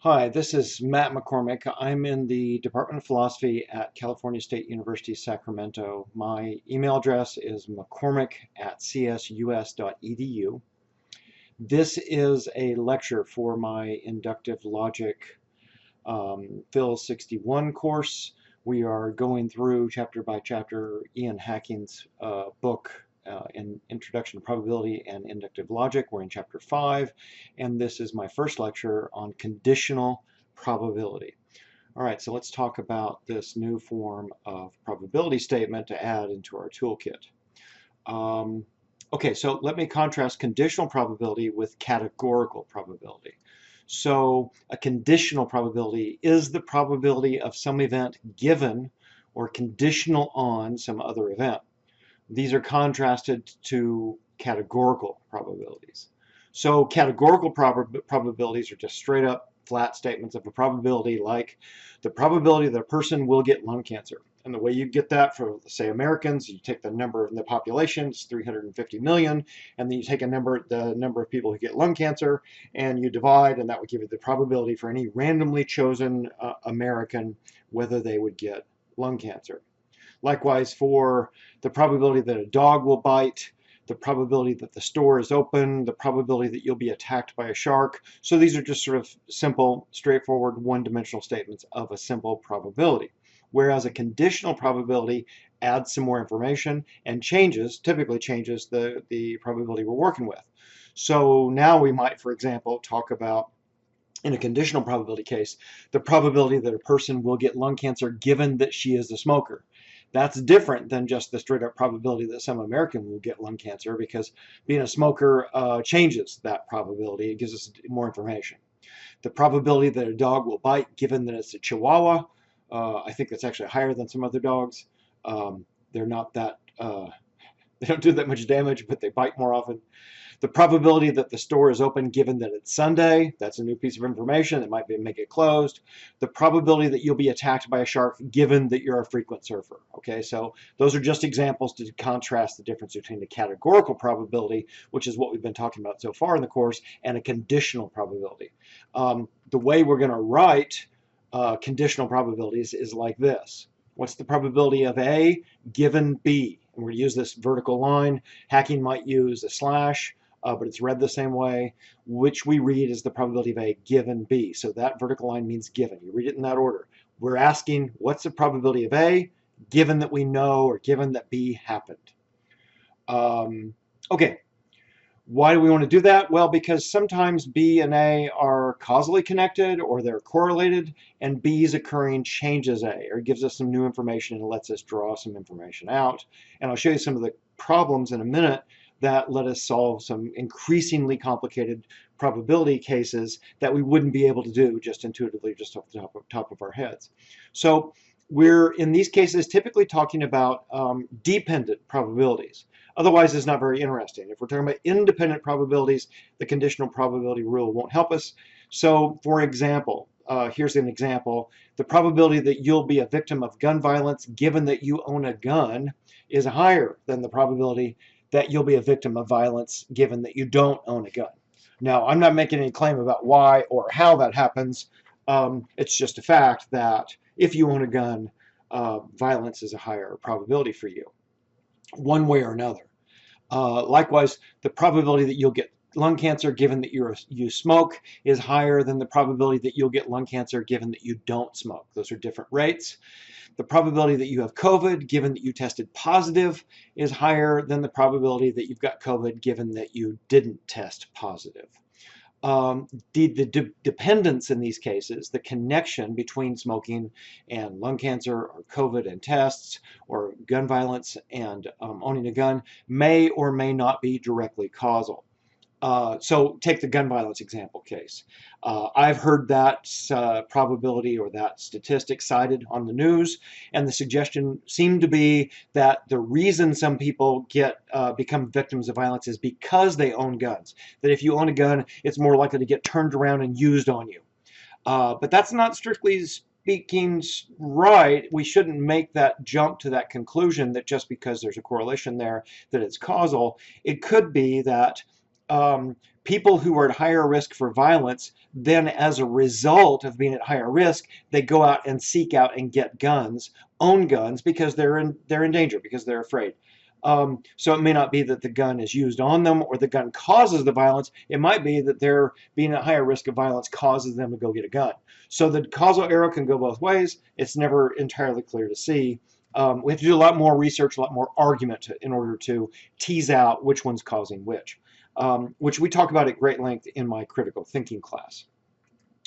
Hi, this is Matt McCormick. I'm in the Department of Philosophy at California State University, Sacramento. My email address is mccormick@csus.edu. This is a lecture for my Inductive Logic Phil 61 course. We are going through chapter by chapter Ian Hacking's book in Introduction to Probability and Inductive Logic. We're in chapter 5, and this is my first lecture on conditional probability. All right, so let's talk about this new form of probability statement to add into our toolkit. Okay, so let me contrast conditional probability with categorical probability. So a conditional probability is the probability of some event given or conditional on some other event. These are contrasted to categorical probabilities. So categorical probabilities are just straight up flat statements of a probability, like the probability that a person will get lung cancer. And the way you get that for, say, Americans, you take the number of the population, it's 350 million, and then you take the number of people who get lung cancer, and you divide, and that would give you the probability for any randomly chosen American whether they would get lung cancer. Likewise, for the probability that a dog will bite, the probability that the store is open, the probability that you'll be attacked by a shark. So these are just sort of simple, straightforward, one-dimensional statements of a simple probability. Whereas a conditional probability adds some more information and typically changes the probability we're working with. So now we might, for example, talk about, in a conditional probability case, the probability that a person will get lung cancer given that she is a smoker. That's different than just the straight up probability that some American will get lung cancer, because being a smoker changes that probability. It gives us more information. The probability that a dog will bite, given that it's a Chihuahua, I think that's actually higher than some other dogs. They're not that, they don't do that much damage, but they bite more often. The probability that the store is open given that it's Sunday, that's a new piece of information that might make it closed. The probability that you'll be attacked by a shark given that you're a frequent surfer. Okay, so those are just examples to contrast the difference between the categorical probability, which is what we've been talking about so far in the course, and a conditional probability. The way we're going to write conditional probabilities is like this. What's the probability of A given B? And we're going to use this vertical line. Hacking might use a slash, but it's read the same way, which we read as the probability of A given B. So that vertical line means given. You read it in that order. We're asking, what's the probability of A given that we know, or given that B happened? Okay. Why do we want to do that? Well, because sometimes B and A are causally connected, or they're correlated, and B's occurring changes A, or gives us some new information and lets us draw some information out. And I'll show you some of the problems in a minute that let us solve some increasingly complicated probability cases that we wouldn't be able to do just intuitively, just off the top of our heads. So we're, in these cases, typically talking about dependent probabilities. Otherwise, it's not very interesting. If we're talking about independent probabilities, the conditional probability rule won't help us. So, for example, here's an example. The probability that you'll be a victim of gun violence given that you own a gun is higher than the probability that you'll be a victim of violence given that you don't own a gun. Now, I'm not making any claim about why or how that happens. It's just a fact that if you own a gun, violence is a higher probability for you, one way or another. Likewise, the probability that you'll get lung cancer given that you smoke is higher than the probability that you'll get lung cancer given that you don't smoke. Those are different rates. The probability that you have COVID given that you tested positive is higher than the probability that you've got COVID given that you didn't test positive. The dependence in these cases, the connection between smoking and lung cancer, or COVID and tests, or gun violence and owning a gun, may or may not be directly causal. So take the gun violence example case. I've heard that probability or that statistic cited on the news, and the suggestion seemed to be that the reason some people become victims of violence is because they own guns. That if you own a gun, it's more likely to get turned around and used on you. But that's not strictly speaking right. We shouldn't make that jump to that conclusion that just because there's a correlation there that it's causal. It could be that people who are at higher risk for violence, then as a result of being at higher risk, they go out and seek out and get guns, own guns, because they're in danger, because they're afraid. So it may not be that the gun is used on them or the gun causes the violence. It might be that they're being at higher risk of violence causes them to go get a gun. So the causal arrow can go both ways. It's never entirely clear to see. We have to do a lot more research, a lot more argument in order to tease out which one's causing which we talk about at great length in my critical thinking class.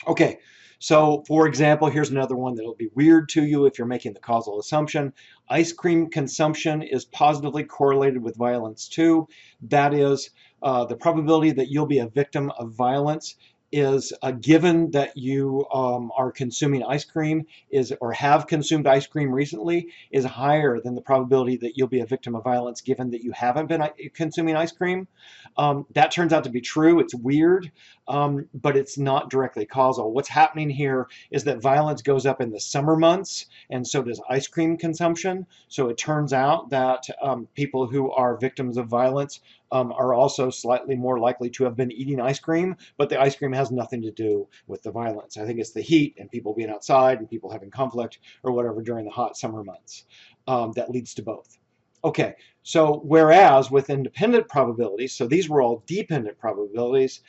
Okay, so for example, here's another one that'll be weird to you if you're making the causal assumption. Ice cream consumption is positively correlated with violence too. That is, the probability that you'll be a victim of violence is given that you are consuming ice cream or have consumed ice cream recently is higher than the probability that you'll be a victim of violence given that you haven't been consuming ice cream. That turns out to be true. It's weird, but it's not directly causal. What's happening here is that violence goes up in the summer months, and so does ice cream consumption. So it turns out that people who are victims of violence are also slightly more likely to have been eating ice cream, but the ice cream has nothing to do with the violence. I think it's the heat and people being outside and people having conflict or whatever during the hot summer months that leads to both. Okay, so whereas with independent probabilities, so these were all dependent probabilities,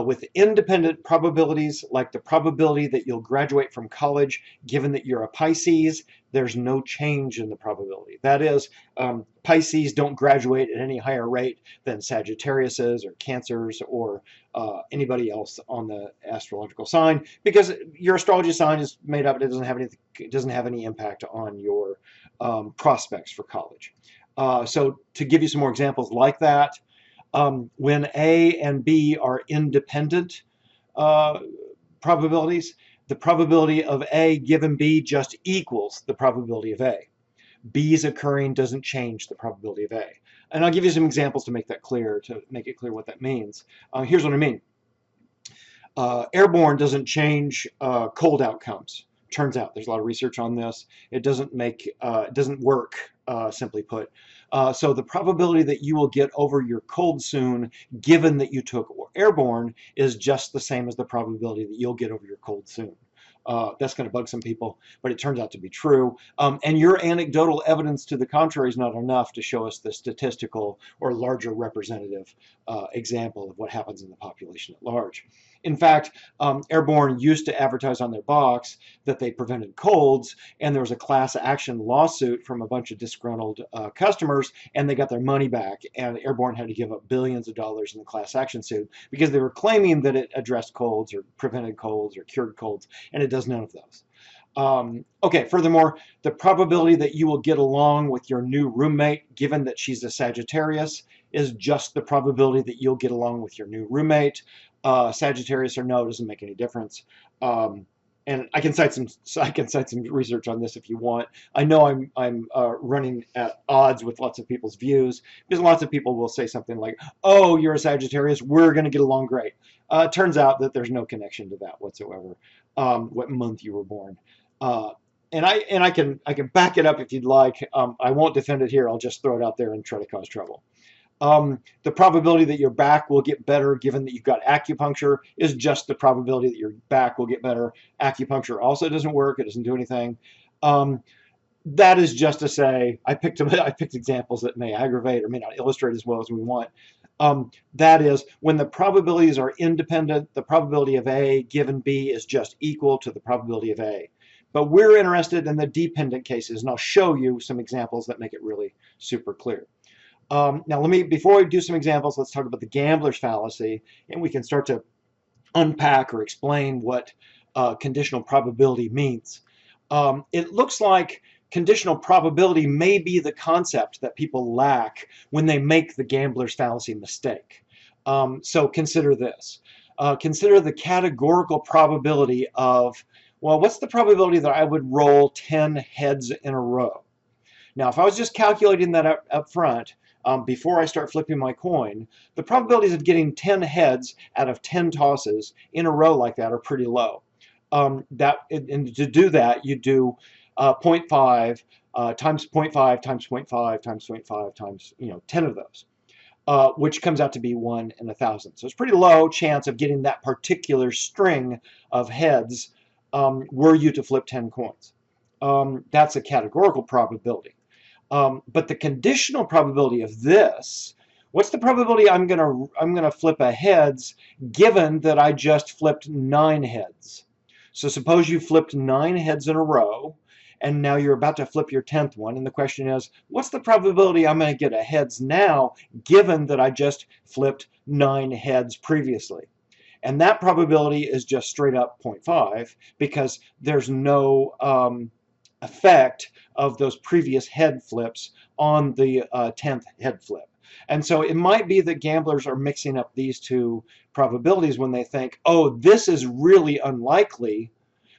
with independent probabilities, like the probability that you'll graduate from college, given that you're a Pisces, there's no change in the probability. That is, Pisces don't graduate at any higher rate than Sagittariuses or Cancers or anybody else on the astrological sign, because your astrology sign is made up. It doesn't have any impact on your prospects for college. So to give you some more examples like that, when A and B are independent probabilities, the probability of A given B just equals the probability of A. B's occurring doesn't change the probability of A. And I'll give you some examples to make that clear, to make it clear what that means. Here's what I mean. Airborne doesn't change cold outcomes. Turns out there's a lot of research on this. It doesn't work, simply put. So the probability that you will get over your cold soon, given that you took airborne, is just the same as the probability that you'll get over your cold soon. That's going to bug some people, but it turns out to be true. And your anecdotal evidence to the contrary is not enough to show us the statistical or larger representative example of what happens in the population at large. In fact, Airborne used to advertise on their box that they prevented colds, and there was a class action lawsuit from a bunch of disgruntled customers, and they got their money back, and Airborne had to give up billions of dollars in the class action suit because they were claiming that it addressed colds or prevented colds or cured colds, and it does none of those. Okay, furthermore, the probability that you will get along with your new roommate, given that she's a Sagittarius, is just the probability that you'll get along with your new roommate. Sagittarius or no, doesn't make any difference. And I can cite some research on this if you want. I know I'm running at odds with lots of people's views, because lots of people will say something like, "Oh, you're a Sagittarius, we're going to get along great." Turns out that there's no connection to that whatsoever. What month you were born. And I can back it up if you'd like. I won't defend it here. I'll just throw it out there and try to cause trouble. The probability that your back will get better given that you've got acupuncture is just the probability that your back will get better. Acupuncture also doesn't work. It doesn't do anything. That is just to say, I picked examples that may aggravate or may not illustrate as well as we want. That is, when the probabilities are independent, the probability of A given B is just equal to the probability of A. But we're interested in the dependent cases, and I'll show you some examples that make it really super clear. Now, before we do some examples, let's talk about the gambler's fallacy, and we can start to unpack or explain what conditional probability means. It looks like conditional probability may be the concept that people lack when they make the gambler's fallacy mistake. So consider this. Consider the categorical probability of, well, what's the probability that I would roll 10 heads in a row? Now, if I was just calculating that up front, before I start flipping my coin, the probabilities of getting 10 heads out of 10 tosses in a row like that are pretty low. And to do that, you do 0.5 times 0.5 times 0.5 times 0.5 times 10 of those. which comes out to be 1 in 1,000. So it's pretty low chance of getting that particular string of heads were you to flip 10 coins. That's a categorical probability. But the conditional probability of this, what's the probability I'm gonna flip a heads given that I just flipped 9 heads? So suppose you flipped 9 heads in a row, and now you're about to flip your 10th one, and the question is, what's the probability I'm going to get a heads now, given that I just flipped 9 heads previously? And that probability is just straight up 0.5 because there's no effect of those previous head flips on the 10th head flip. And so it might be that gamblers are mixing up these two probabilities when they think, oh, this is really unlikely,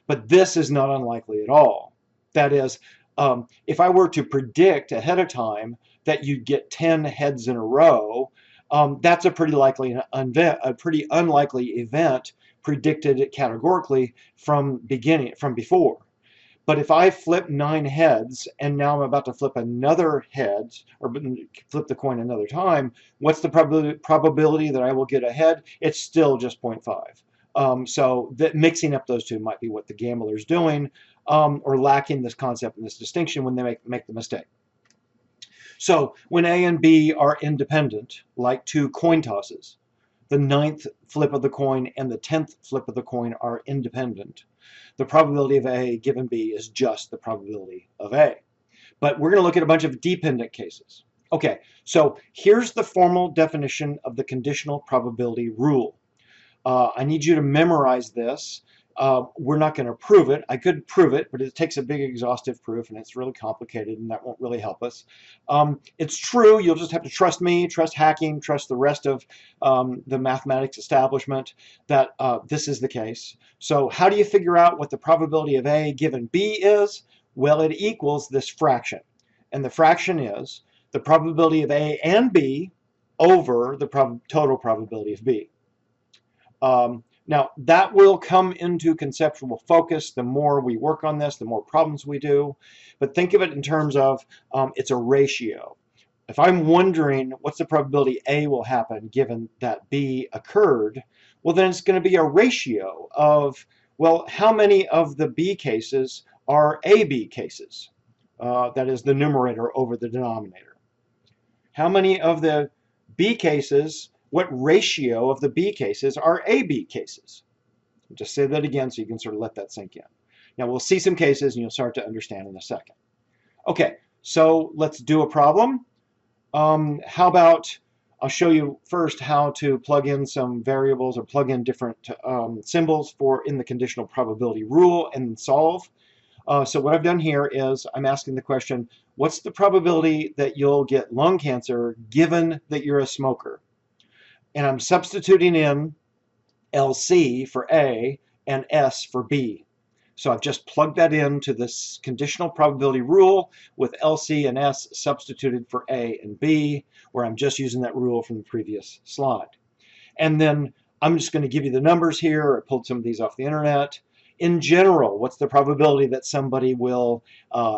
but this is not unlikely at all. That is, if I were to predict ahead of time that you'd get 10 heads in a row, that's a pretty unlikely event predicted categorically from before. But if I flip 9 heads and now I'm about to flip another head or flip the coin another time, what's the probability that I will get a head? It's still just 0.5. So that mixing up those two might be what the gambler's doing, or lacking this concept and this distinction when they make the mistake. So when A and B are independent, like 2 coin tosses, the 9th flip of the coin and the 10th flip of the coin are independent. The probability of A given B is just the probability of A. But we're going to look at a bunch of dependent cases. Okay, so here's the formal definition of the conditional probability rule. I need you to memorize this. We're not going to prove it. I could prove it, but it takes a big exhaustive proof, and it's really complicated, and that won't really help us. It's true. You'll just have to trust me, trust hacking, trust the rest of the mathematics establishment that this is the case. So how do you figure out what the probability of A given B is? Well, it equals this fraction. And the fraction is the probability of A and B over the total probability of B. Now, that will come into conceptual focus the more we work on this, the more problems we do. But think of it in terms of it's a ratio. If I'm wondering what's the probability A will happen given that B occurred, well, then it's going to be a ratio of, well, how many of the B cases are AB cases? That is the numerator over the denominator. How many of the B cases, what ratio of the B cases are AB cases? I'll just say that again so you can sort of let that sink in. Now we'll see some cases and you'll start to understand in a second. Okay, so let's do a problem. How about I'll show you first how to plug in some variables or plug in different symbols in the conditional probability rule and solve. So what I've done here is I'm asking the question, what's the probability that you'll get lung cancer given that you're a smoker? And I'm substituting in LC for A and S for B. So I've just plugged that into this conditional probability rule with LC and S substituted for A and B, where I'm just using that rule from the previous slide. And then I'm just going to give you the numbers here. I pulled some of these off the internet. In general, what's the probability that somebody will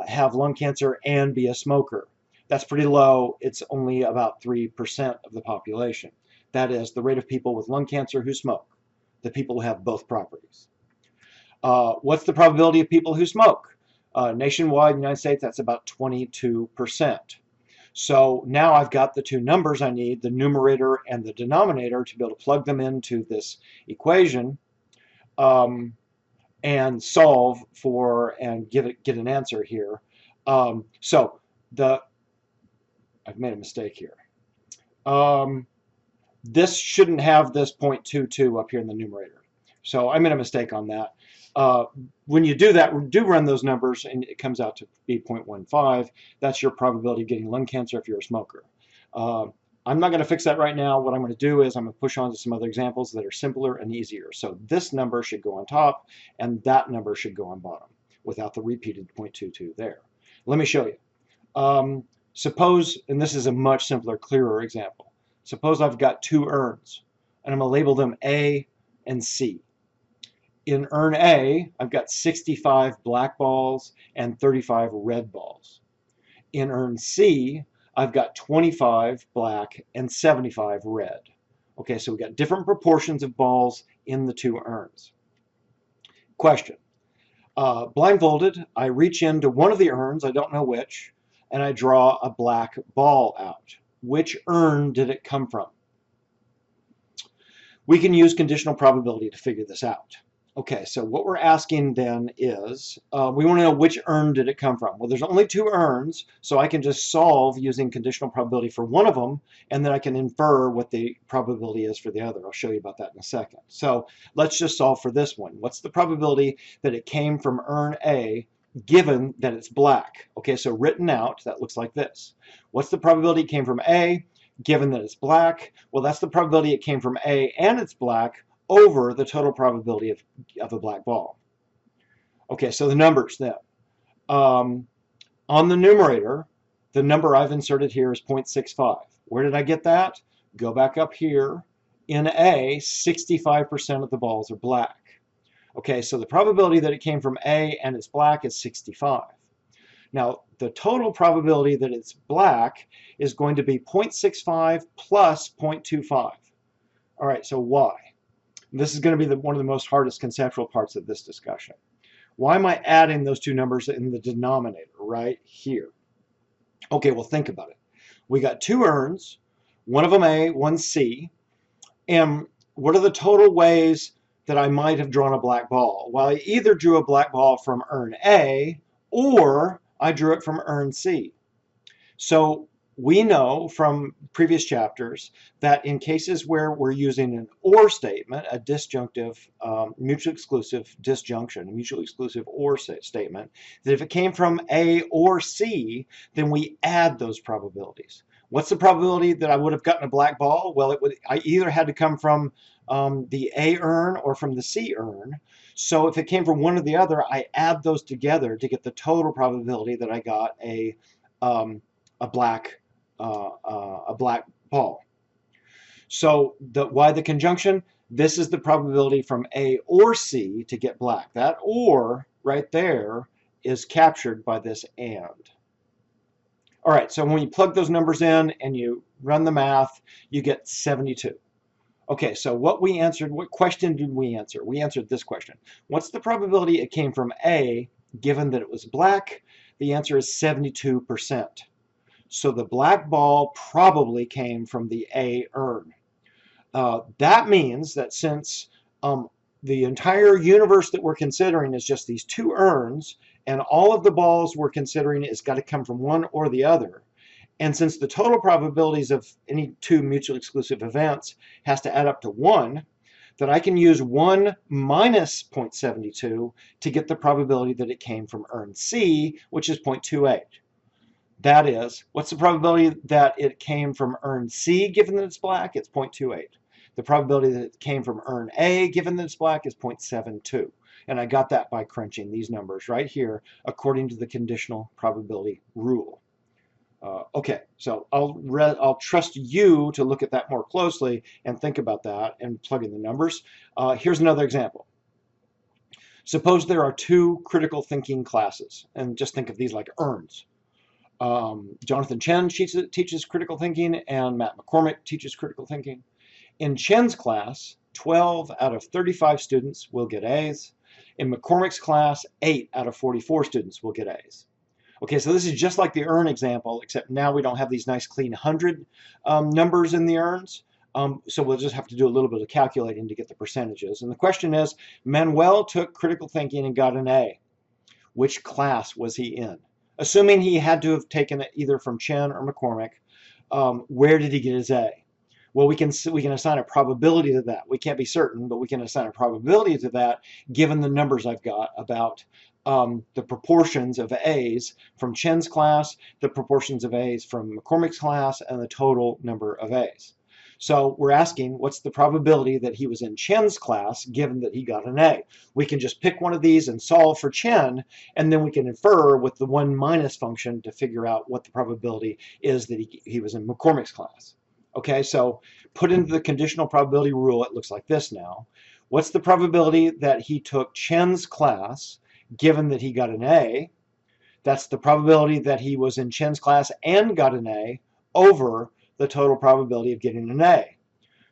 have lung cancer and be a smoker? That's pretty low. It's only about 3% of the population. That is the rate of people with lung cancer who smoke, the people who have both properties. What's the probability of people who smoke? Nationwide, in the United States, that's about 22%. So now I've got the two numbers I need, the numerator and the denominator, to be able to plug them into this equation and solve for and get an answer here. I've made a mistake here. This shouldn't have this 0.22 up here in the numerator. So I made a mistake on that. When you do that, do run those numbers and it comes out to be 0.15. That's your probability of getting lung cancer if you're a smoker. I'm not going to fix that right now. What I'm going to do is I'm going to push on to some other examples that are simpler and easier. So this number should go on top and that number should go on bottom without the repeated 0.22 there. Let me show you. Suppose, and this is a much simpler, clearer example. Suppose I've got 2 urns and I'm going to label them A and C. In urn A, I've got 65 black balls and 35 red balls. In urn C, I've got 25 black and 75 red. Okay, so we've got different proportions of balls in the two urns. Question. Blindfolded, I reach into one of the urns, I don't know which, and I draw a black ball out. Which urn did it come from? We can use conditional probability to figure this out. Okay, so what we're asking then is, we want to know which urn did it come from. Well, there's only two urns, so I can just solve using conditional probability for one of them, and then I can infer what the probability is for the other. I'll show you about that in a second. So let's just solve for this one. What's the probability that it came from urn A, given that it's black? Okay, so written out, that looks like this. What's the probability it came from A, given that it's black? Well, that's the probability it came from A and it's black over the total probability of a black ball. Okay, so the numbers then. On the numerator, the number I've inserted here is 0.65. Where did I get that? Go back up here. In A, 65% of the balls are black. Okay, so the probability that it came from A and it's black is 65. Now, the total probability that it's black is going to be 0.65 plus 0.25. All right, so why? This is going to be one of the most hardest conceptual parts of this discussion. Why am I adding those two numbers in the denominator right here? Okay, well, think about it. We got two urns, one of them A, one C, and what are the total ways that I might have drawn a black ball? Well, I either drew a black ball from urn A or I drew it from urn C. So we know from previous chapters that in cases where we're using an or statement, a disjunctive, mutually exclusive disjunction, a mutually exclusive or statement, that if it came from A or C, then we add those probabilities. What's the probability that I would have gotten a black ball? Well, I either had to come from the A urn or from the C urn. So if it came from one or the other, I add those together to get the total probability that I got a black ball. So why the conjunction? This is the probability from A or C to get black. That or right there is captured by this and. All right, so when you plug those numbers in and you run the math, you get 72. Okay, so what question did we answer? We answered this question. What's the probability it came from A, given that it was black? The answer is 72%. So the black ball probably came from the A urn. That means that since the entire universe that we're considering is just these two urns, and all of the balls we're considering has got to come from one or the other, and since the total probabilities of any two mutually exclusive events has to add up to 1, that I can use 1 minus 0.72 to get the probability that it came from urn C, which is 0.28. That is, what's the probability that it came from urn C given that it's black? It's 0.28. The probability that it came from urn A given that it's black is 0.72. And I got that by crunching these numbers right here according to the conditional probability rule. Okay, so I'll trust you to look at that more closely and think about that and plug in the numbers. Here's another example. Suppose there are two critical thinking classes, and just think of these like urns. Jonathan Chen teaches critical thinking, and Matt McCormick teaches critical thinking. In Chen's class, 12 out of 35 students will get A's. In McCormick's class, 8 out of 44 students will get A's. Okay, so this is just like the urn example, except now we don't have these nice clean 100 numbers in the urns. So we'll just have to do a little bit of calculating to get the percentages. And the question is, Manuel took critical thinking and got an A. Which class was he in? Assuming he had to have taken it either from Chen or McCormick, where did he get his A? Well, we can assign a probability to that. We can't be certain, but we can assign a probability to that given the numbers I've got about the proportions of A's from Chen's class, the proportions of A's from McCormick's class, and the total number of A's. So we're asking, what's the probability that he was in Chen's class given that he got an A? We can just pick one of these and solve for Chen, and then we can infer with the 1 minus function to figure out what the probability is that he was in McCormick's class. Okay, so put into the conditional probability rule, it looks like this now. What's the probability that he took Chen's class given that he got an A? That's the probability that he was in Chen's class and got an A over the total probability of getting an A.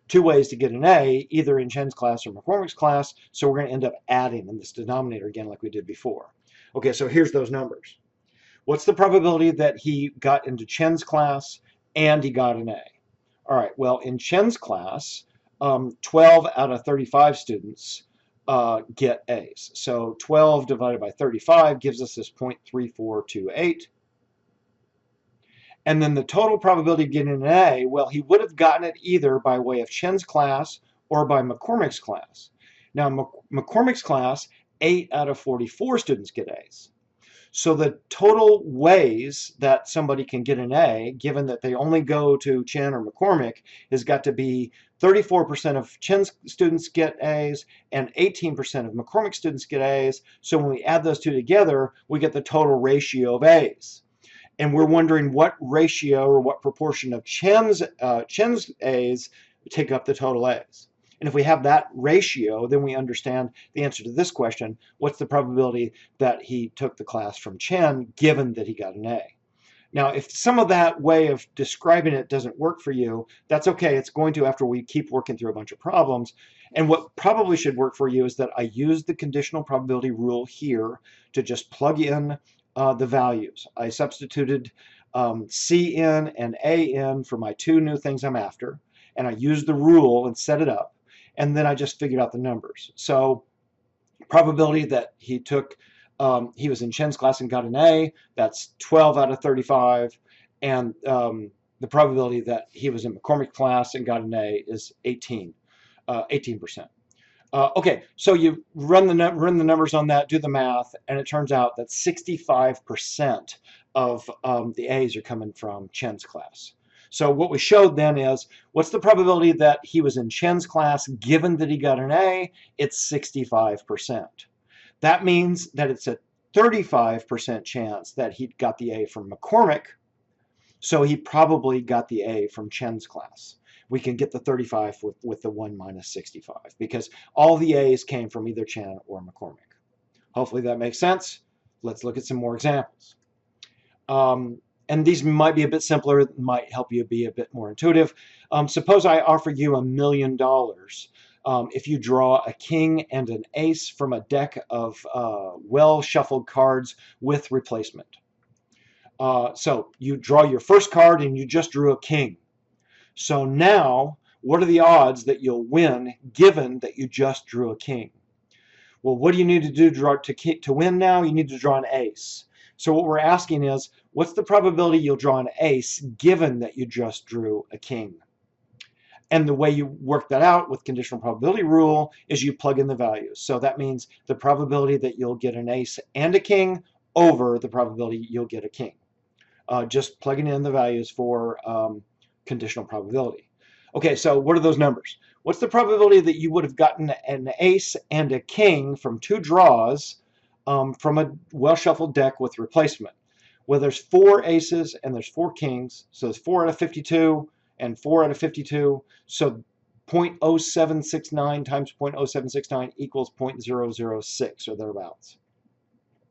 Two ways to get an A, either in Chen's class or McCormick's class, so we're going to end up adding in this denominator again like we did before. Okay, so here's those numbers. What's the probability that he got into Chen's class and he got an A? All right, well, in Chen's class, 12 out of 35 students get A's. So 12 divided by 35 gives us this 0.3428. And then the total probability of getting an A, well, he would have gotten it either by way of Chen's class or by McCormick's class. Now, McCormick's class, 8 out of 44 students get A's. So the total ways that somebody can get an A, given that they only go to Chen or McCormick, has got to be 34% of Chen's students get A's and 18% of McCormick students get A's. So when we add those two together, we get the total ratio of A's. And we're wondering what ratio or what proportion of Chen's A's take up the total A's. And if we have that ratio, then we understand the answer to this question. What's the probability that he took the class from Chen, given that he got an A? Now, if some of that way of describing it doesn't work for you, that's okay. It's going to after we keep working through a bunch of problems. And what probably should work for you is that I use the conditional probability rule here to just plug in the values. I substituted C in and A in for my two new things I'm after, and I used the rule and set it up, and then I just figured out the numbers. So probability that he took, he was in Chen's class and got an A, that's 12 out of 35, and the probability that he was in McCormick's class and got an A is 18%. Okay, so you run the numbers on that, do the math, and it turns out that 65% of the A's are coming from Chen's class. So what we showed then is, what's the probability that he was in Chen's class given that he got an A? It's 65%. That means that it's a 35% chance that he got the A from McCormick, so he probably got the A from Chen's class. We can get the 35 with the 1 minus 65 because all the A's came from either Chen or McCormick. Hopefully that makes sense. Let's look at some more examples. And these might be a bit simpler, might help you be a bit more intuitive. Suppose I offer you $1 million if you draw a king and an ace from a deck of well-shuffled cards with replacement. So you draw your first card and you just drew a king. So now, what are the odds that you'll win given that you just drew a king? Well, what do you need to do to win now? You need to draw an ace. So what we're asking is, what's the probability you'll draw an ace given that you just drew a king? And the way you work that out with conditional probability rule is you plug in the values. So that means the probability that you'll get an ace and a king over the probability you'll get a king. Just plugging in the values for conditional probability. Okay, so what are those numbers? What's the probability that you would have gotten an ace and a king from two draws from a well-shuffled deck with replacement? Well, there's 4 aces and there's 4 kings, so there's 4 out of 52 and 4 out of 52, so 0.0769 times 0.0769 equals 0.006 or thereabouts.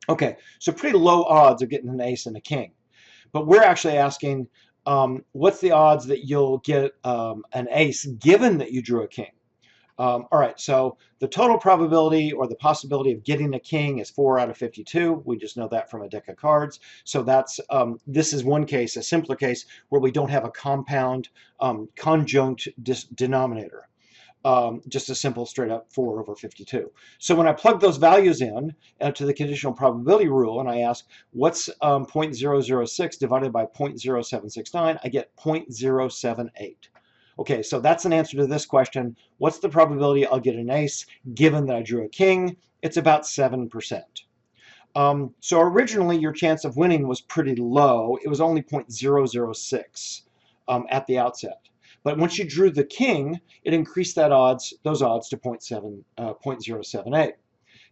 Okay, so pretty low odds of getting an ace and a king. But we're actually asking, what's the odds that you'll get an ace given that you drew a king? All right, so the total probability or the possibility of getting a king is 4 out of 52. We just know that from a deck of cards. So that's this is one case, a simpler case, where we don't have a compound conjunct denominator. Just a simple straight up 4 over 52. So when I plug those values in to the conditional probability rule and I ask what's 0.006 divided by 0.0769, I get 0.078. Okay, so that's an answer to this question. What's the probability I'll get an ace given that I drew a king? It's about 7%. So originally your chance of winning was pretty low. It was only 0.006 at the outset. But once you drew the king, it increased those odds to 0.078.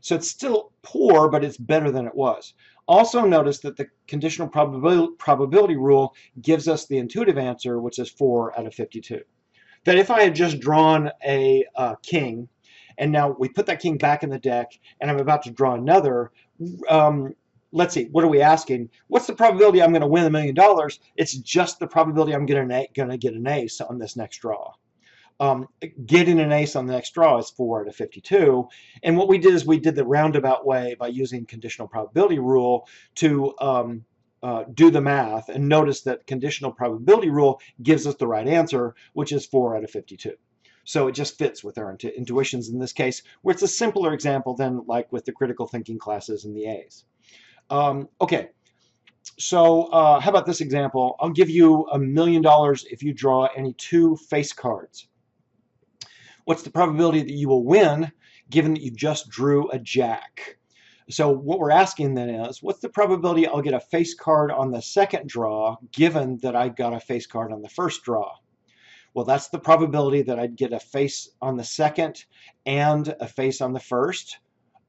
So it's still poor, but it's better than it was. Also notice that the conditional probability rule gives us the intuitive answer, which is 4 out of 52. That if I had just drawn a king, and now we put that king back in the deck, and I'm about to draw another, let's see, what are we asking? What's the probability I'm going to win $1 million? It's just the probability I'm going to get an ace on this next draw. Getting an ace on the next draw is 4 out of 52. And what we did is we did the roundabout way by using conditional probability rule to do the math. And notice that conditional probability rule gives us the right answer, which is 4 out of 52. So it just fits with our intuitions in this case, where it's a simpler example than like with the critical thinking classes and the A's. Okay, so how about this example? I'll give you $1 million if you draw any 2 face cards. What's the probability that you will win given that you just drew a jack? So what we're asking then is, what's the probability I'll get a face card on the second draw given that I got a face card on the first draw? Well, that's the probability that I'd get a face on the second and a face on the first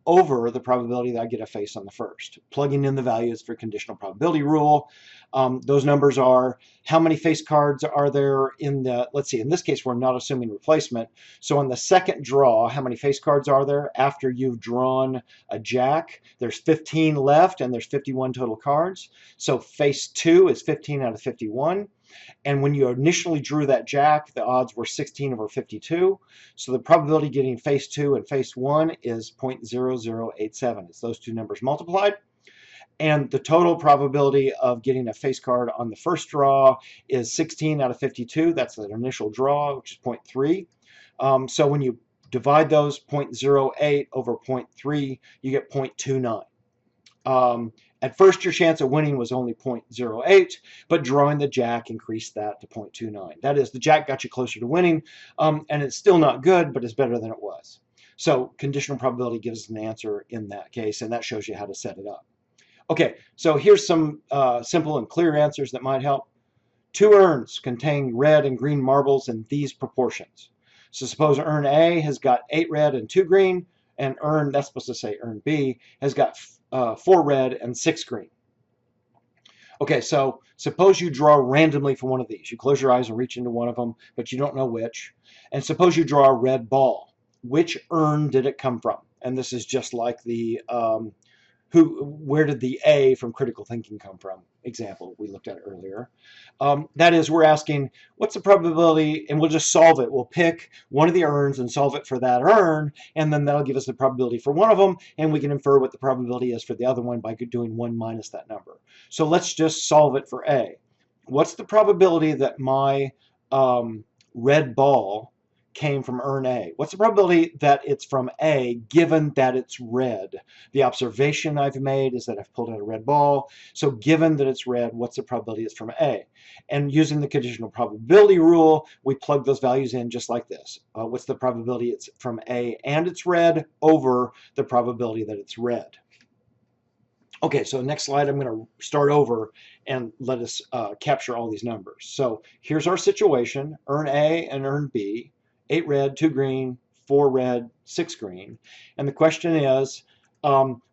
over the probability that I get a face on the first. Plugging in the values for conditional probability rule. Those numbers are how many face cards are there in the, let's see, in this case, we're not assuming replacement. So on the second draw, how many face cards are there after you've drawn a jack? There's 15 left and there's 51 total cards. So face 2 is 15 out of 51. And when you initially drew that jack, the odds were 16 over 52. So the probability of getting face 2 and face 1 is 0.0087. It's those two numbers multiplied. And the total probability of getting a face card on the first draw is 16 out of 52. That's the initial draw, which is 0.3. So when you divide those 0.08 over 0.3, you get 0.29. At first, your chance of winning was only 0.08, but drawing the jack increased that to 0.29. That is, the jack got you closer to winning, and it's still not good, but it's better than it was. So conditional probability gives us an answer in that case, and that shows you how to set it up. Okay, so here's some simple and clear answers that might help. 2 urns contain red and green marbles in these proportions. So suppose urn A has got 8 red and 2 green, and urn, that's supposed to say urn B, has got 4 red and 6 green. Okay, so suppose you draw randomly from one of these. You close your eyes and reach into one of them, but you don't know which. And suppose you draw a red ball. Which urn did it come from? And this is just like the where did the A from critical thinking come from example we looked at earlier. That is, we're asking what's the probability, and we'll just solve it. We'll pick one of the urns and solve it for that urn, and then that'll give us the probability for one of them, and we can infer what the probability is for the other one by doing 1 minus that number. So let's just solve it for A. What's the probability that my red ball came from urn A? What's the probability that it's from A given that it's red? The observation I've made is that I've pulled out a red ball. So given that it's red, what's the probability it's from A? And using the conditional probability rule, we plug those values in just like this. What's the probability it's from A and it's red over the probability that it's red? Okay, so next slide, I'm going to start over and let us capture all these numbers. So here's our situation, urn A and urn B. 8 red, 2 green, 4 red, 6 green. And the question is,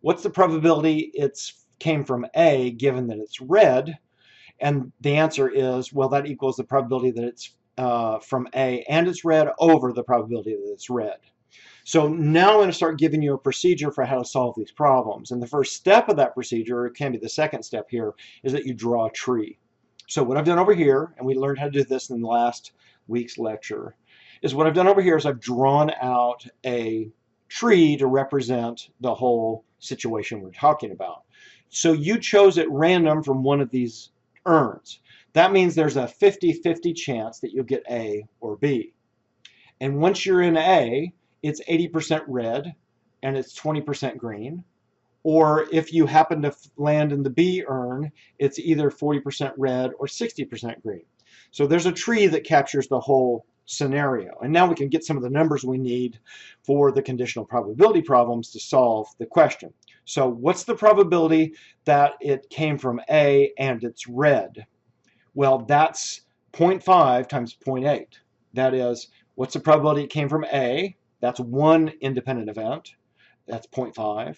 what's the probability it came from A given that it's red? And the answer is, well, that equals the probability that it's from A and it's red over the probability that it's red. So now I'm going to start giving you a procedure for how to solve these problems. And the first step of that procedure, it can be the second step here, is that you draw a tree. So what I've done over here, and we learned how to do this in the last week's lecture, is what I've done over here is I've drawn out a tree to represent the whole situation we're talking about. So you chose at random from one of these urns. That means there's a 50-50 chance that you'll get A or B. And once you're in A, it's 80% red and it's 20% green. Or if you happen to land in the B urn, it's either 40% red or 60% green. So there's a tree that captures the whole scenario. And now we can get some of the numbers we need for the conditional probability problems to solve the question. So what's the probability that it came from A and it's red? Well, that's 0.5 times 0.8. That is, what's the probability it came from A? That's one independent event. That's 0.5.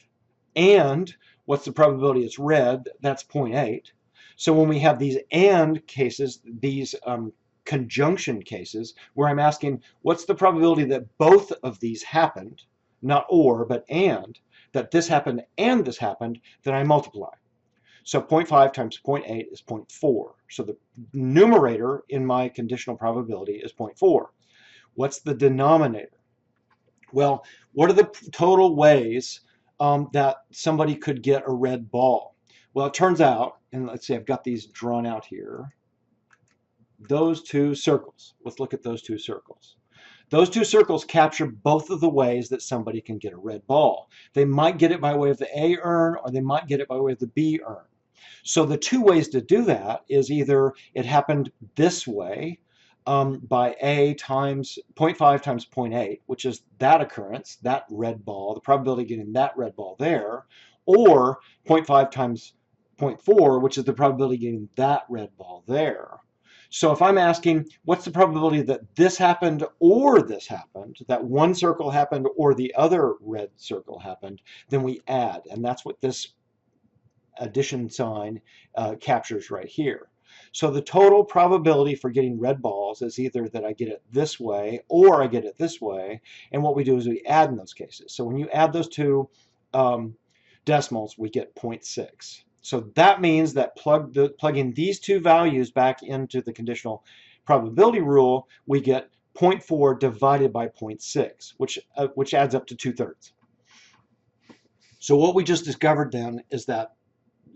And what's the probability it's red? That's 0.8. So when we have these AND cases, these conjunction cases, where I'm asking what's the probability that both of these happened, not or, but and, that this happened and this happened, then I multiply. So 0.5 times 0.8 is 0.4. So the numerator in my conditional probability is 0.4. What's the denominator? Well, what are the total ways that somebody could get a red ball? Well, it turns out, and let's see, I've got these drawn out here, those two circles. Let's look at those two circles. Those two circles capture both of the ways that somebody can get a red ball. They might get it by way of the A urn, or they might get it by way of the B urn. So the two ways to do that is either it happened this way, by A times 0.5 times 0.8, which is that occurrence, that red ball, the probability of getting that red ball there, or 0.5 times 0.4, which is the probability of getting that red ball there. So if I'm asking, what's the probability that this happened or this happened, that one circle happened or the other red circle happened, then we add. And that's what this addition sign captures right here. So the total probability for getting red balls is either that I get it this way or I get it this way. And what we do is we add in those cases. So when you add those two decimals, we get 0.6. So that means that plugging these two values back into the conditional probability rule, we get 0.4 divided by 0.6, which adds up to 2/3. So what we just discovered then is that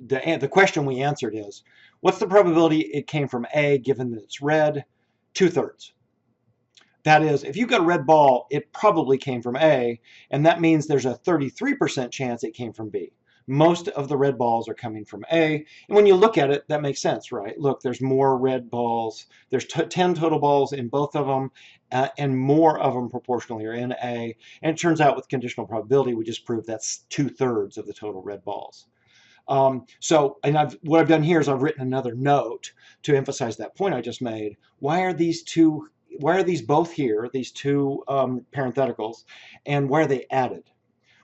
the question we answered is, what's the probability it came from A given that it's red? 2/3. That is, if you got a red ball, it probably came from A, and that means there's a 33% chance it came from B. Most of the red balls are coming from A, and when you look at it, that makes sense, right? Look, there's more red balls. There's 10 total balls in both of them, and more of them proportionally are in A. And it turns out with conditional probability, we just proved that's 2/3 of the total red balls. What I've done here is I've written another note to emphasize that point I just made. Why are these both here, these two parentheticals, and why are they added?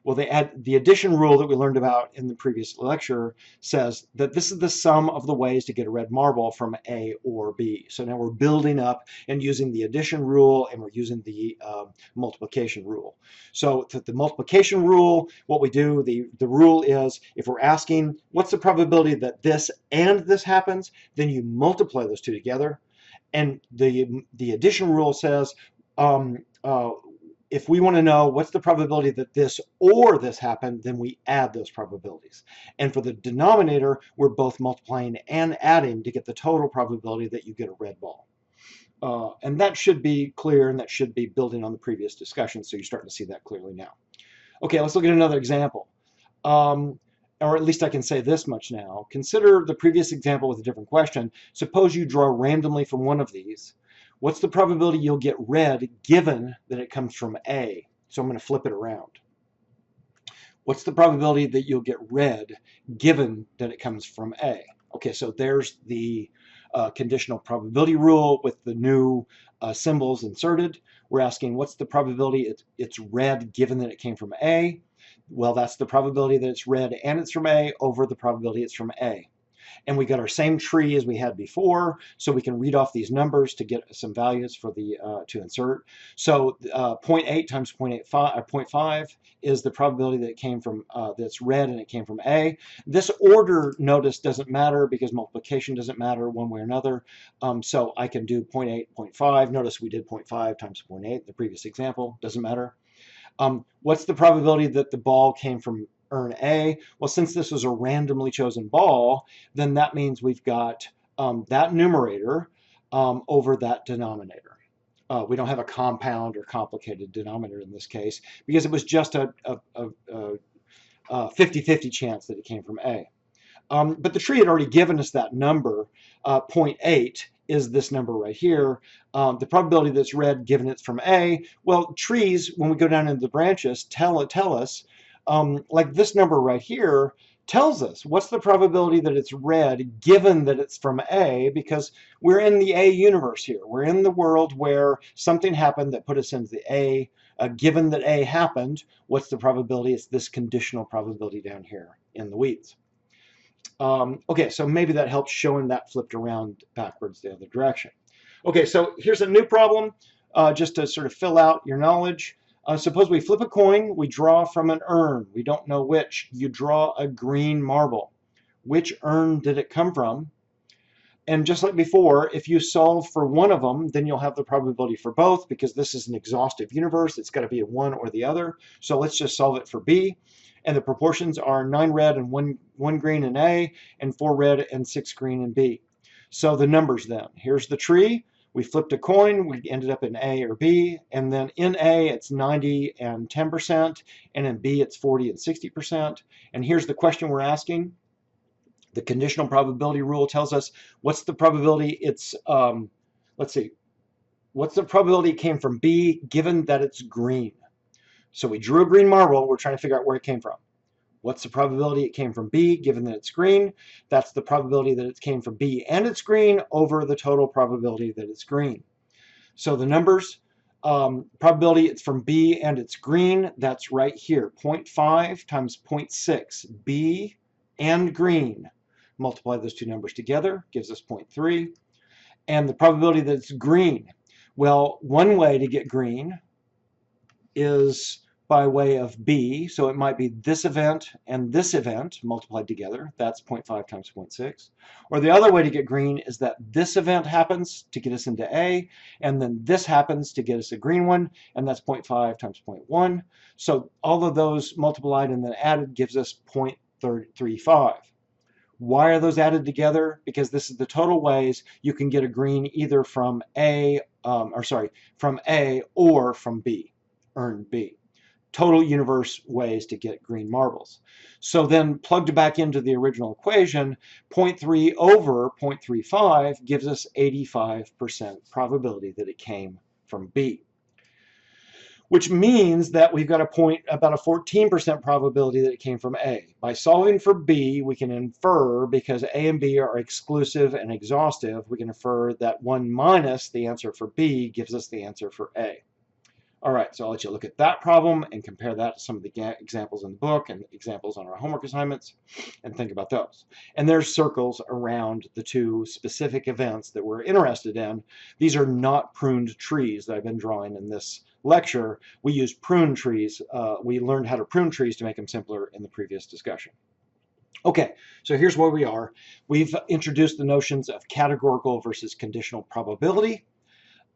Well, the addition rule that we learned about in the previous lecture says that this is the sum of the ways to get a red marble from A or B. So now we're building up and using the addition rule, and we're using the multiplication rule. So the multiplication rule, what we do, the rule is if we're asking what's the probability that this and this happens, then you multiply those two together. And the addition rule says if we want to know what's the probability that this or this happened, then we add those probabilities. And for the denominator, we're both multiplying and adding to get the total probability that you get a red ball. And that should be clear, and that should be building on the previous discussion, so you're starting to see that clearly now. Okay, let's look at another example. Or at least I can say this much now. Consider the previous example with a different question. Suppose you draw randomly from one of these. What's the probability you'll get red given that it comes from A? So I'm going to flip it around. What's the probability that you'll get red given that it comes from A? Okay, so there's the conditional probability rule with the new symbols inserted. We're asking what's the probability it's red given that it came from A? Well, that's the probability that it's red and it's from A over the probability it's from A. And we got our same tree as we had before, so we can read off these numbers to get some values for the to insert. So 0.8 times 0.5 is the probability that it came from that's red and it came from A. This order, notice, doesn't matter because multiplication doesn't matter one way or another. So I can do 0.8, 0.5. Notice we did 0.5 times 0.8, the previous example, doesn't matter. What's the probability that the ball came from urn A? Well, since this was a randomly chosen ball, then that means we've got that numerator over that denominator. We don't have a compound or complicated denominator in this case because it was just a 50-50 chance that it came from A. But the tree had already given us that number. 0.8 is this number right here. The probability that's red given it's from A. Well, trees, when we go down into the branches, tell us, like this number right here tells us what's the probability that it's red given that it's from A, because we're in the A universe here. We're in the world where something happened that put us into the A. Given that A happened, what's the probability? It's this conditional probability down here in the weeds. Okay, so maybe that helps showing that flipped around backwards the other direction. Okay, so here's a new problem just to sort of fill out your knowledge. Suppose we flip a coin, we draw from an urn. We don't know which. You draw a green marble. which urn did it come from? And just like before, if you solve for one of them, then you'll have the probability for both, because this is an exhaustive universe. It's got to be a one or the other. So let's just solve it for B. And the proportions are 9 red and 1 green in A, and 4 red and 6 green in B. So the numbers then. Here's the tree. We flipped a coin. We ended up in A or B. And then in A, it's 90 and 10%. And in B, it's 40 and 60%. And here's the question we're asking. The conditional probability rule tells us what's the probability it's, let's see, what's the probability it came from B given that it's green? So we drew a green marble. We're trying to figure out where it came from. What's the probability it came from B given that it's green? That's the probability that it came from B and it's green over the total probability that it's green. So the numbers, probability it's from B and it's green, that's right here. 0.5 times 0.6, B and green. Multiply those two numbers together, gives us 0.3. And the probability that it's green. Well, one way to get green is by way of B. So it might be this event and this event multiplied together. That's 0.5 times 0.6. Or the other way to get green is that this event happens to get us into A, and then this happens to get us a green one, and that's 0.5 times 0.1. So all of those multiplied and then added gives us 0.35. Why are those added together? Because this is the total ways you can get a green either from A, from A or from B, urn B. Total universe ways to get green marbles. So then plugged back into the original equation, 0.3 over 0.35 gives us 85% probability that it came from B. Which means that we've got about a 14% probability that it came from A. By solving for B, we can infer, because A and B are exclusive and exhaustive, we can infer that 1 minus the answer for B gives us the answer for A. All right, so I'll let you look at that problem and compare that to some of the examples in the book and examples on our homework assignments, and think about those. And there's circles around the two specific events that we're interested in. These are not pruned trees that I've been drawing in this lecture. We used prune trees. We learned how to prune trees to make them simpler in the previous discussion. Okay, so here's where we are. We've introduced the notions of categorical versus conditional probability.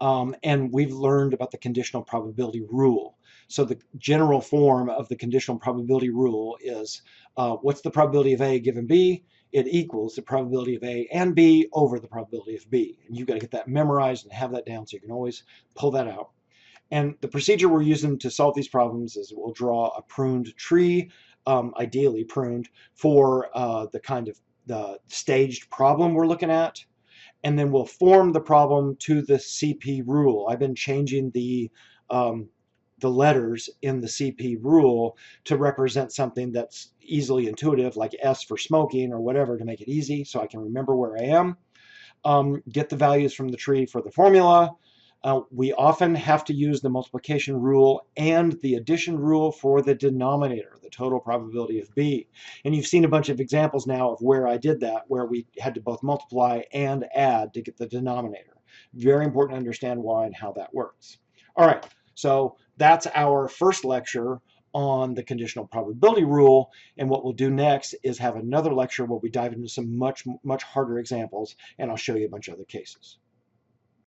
And we've learned about the conditional probability rule. So the general form of the conditional probability rule is what's the probability of A given B? It equals the probability of A and B over the probability of B. And you've got to get that memorized and have that down so you can always pull that out. And the procedure we're using to solve these problems is we'll draw a pruned tree, ideally pruned, for the kind of the staged problem we're looking at. And then we'll form the problem to the CP rule. I've been changing the letters in the CP rule to represent something that's easily intuitive, like S for smoking or whatever, to make it easy so I can remember where I am. Get the values from the tree for the formula. We often have to use the multiplication rule and the addition rule for the denominator, the total probability of B. And you've seen a bunch of examples now of where I did that, where we had to both multiply and add to get the denominator. Very important to understand why and how that works. All right, so that's our first lecture on the conditional probability rule. And what we'll do next is have another lecture where we dive into some much harder examples, and I'll show you a bunch of other cases.